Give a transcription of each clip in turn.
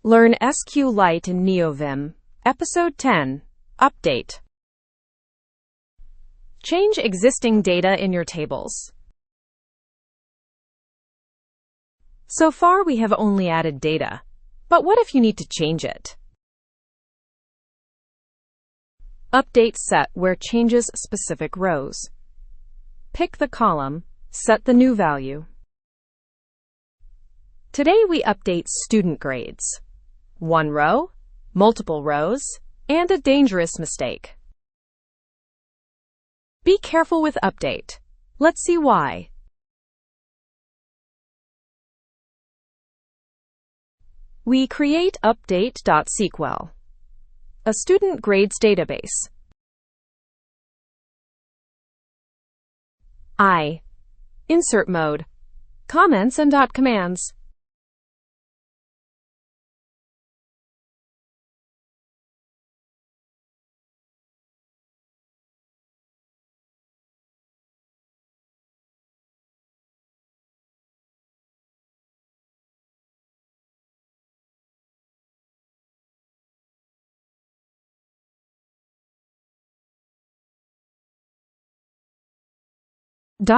Learn SQLite in neovim. Episode 10. Update. Change existing data in your tables. So far we have only added data. But what if you need to change it? Update set where changes specific rows. Pick the column, set the new value. Today we update student grades. One row, multiple rows, and a dangerous mistake. Be careful with update. Let's see why. We create update.sql, a student grades database. Insert mode, comments and .commands.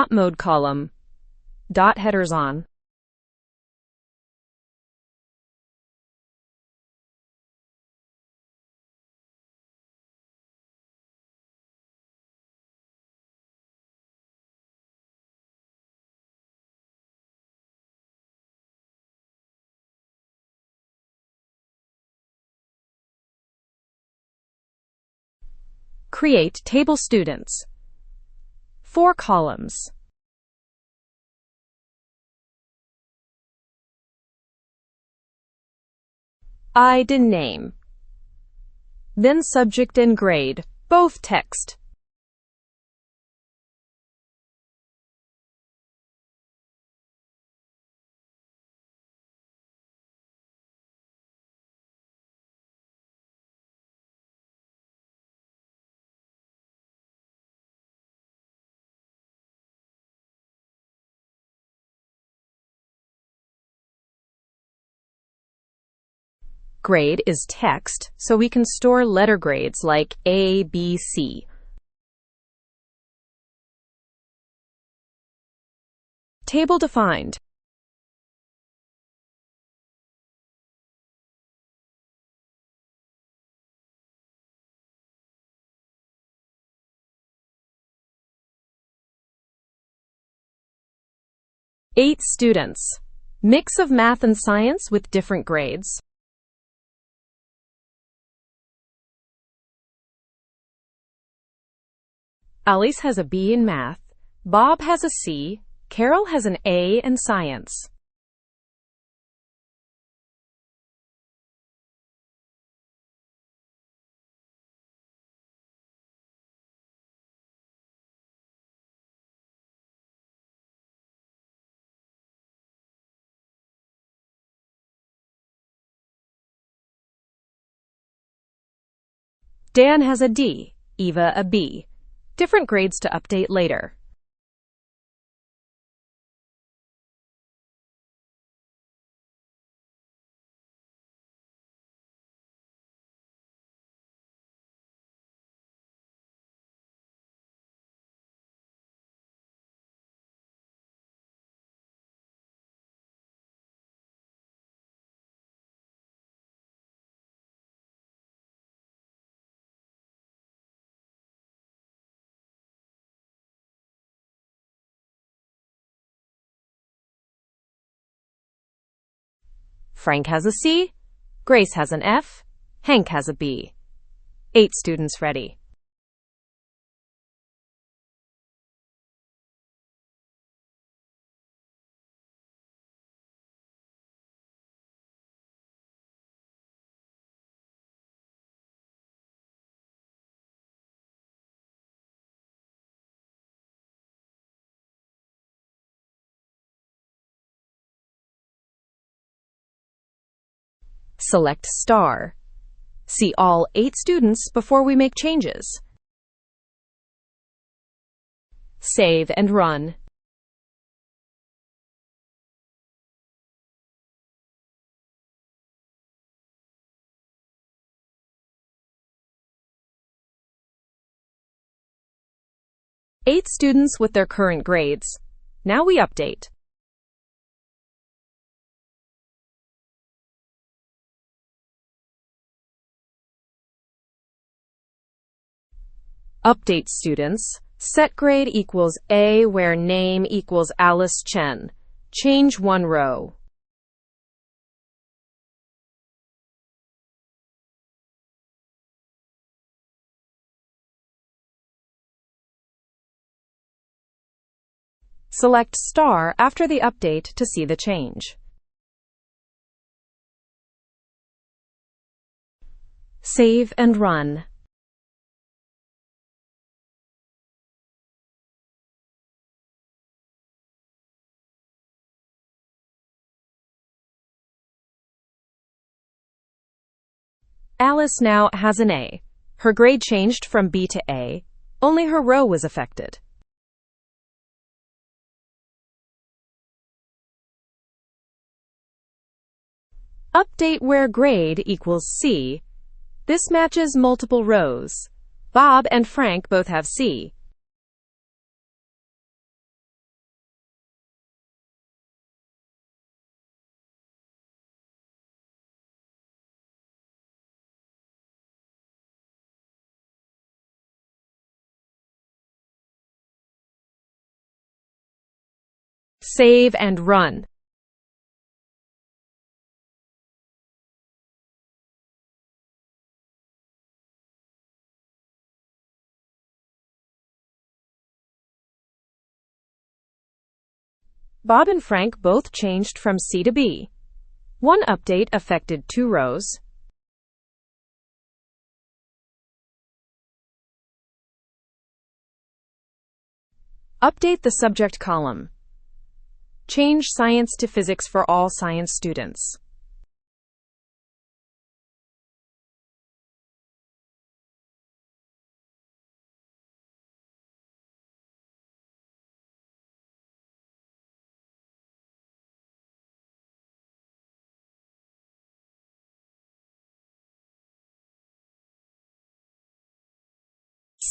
Mode column. Headers on. Create table students. 4 columns. ID name. Then subject and grade, both text. Grade is text, so we can store letter grades like A, B, C. Table defined. Eight students. Mix of math and science with different grades. Alice has a B in math, Bob has a C, Carol has an A in science. Dan has a D, Eva a B. Different grades to update later. Frank has a C, Grace has an F, Hank has a B. 8 students ready. Select star. See all 8 students before we make changes. Save and run. 8 students with their current grades. Now we update. Update students. Set grade equals A where name equals Alice Chen. Change one row. Select star after the update to see the change. Save and run. Alice now has an A. Her grade changed from B to A. Only her row was affected. Update where grade equals C. This matches multiple rows. Bob and Frank both have C. Save and run. Bob and Frank both changed from C to B. One update affected 2 rows. Update the subject column. Change science to physics for all science students.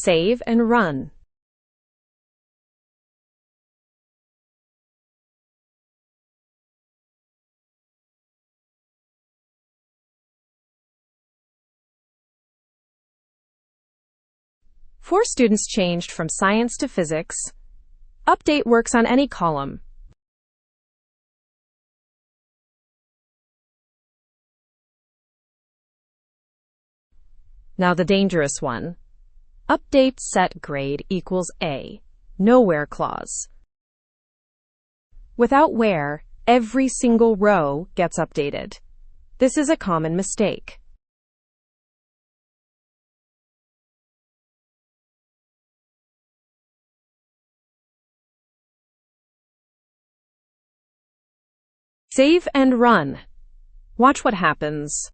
Save and run. Four students changed from science to physics. Update works on any column. Now the dangerous one. Update set grade equals A. No where clause. Without where, every single row gets updated. This is a common mistake. Save and run. Watch what happens.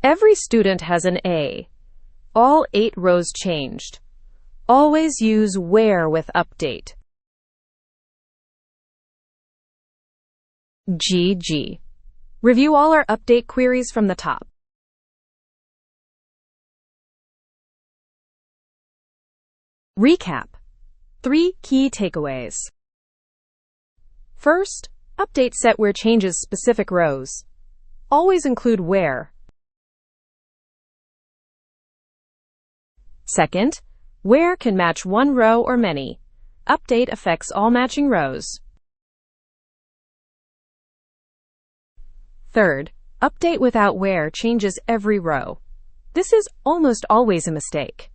Every student has an A. All 8 rows changed. Always use where with update. GG. Review all our update queries from the top. Recap. 3 key takeaways. First, update set where changes specific rows. Always include where. Second, where can match one row or many. Update affects all matching rows. Third, update without where changes every row. This is almost always a mistake.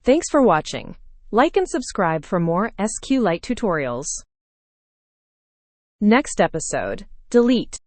Thanks for watching. Like and subscribe for more SQLite tutorials. Next episode, delete.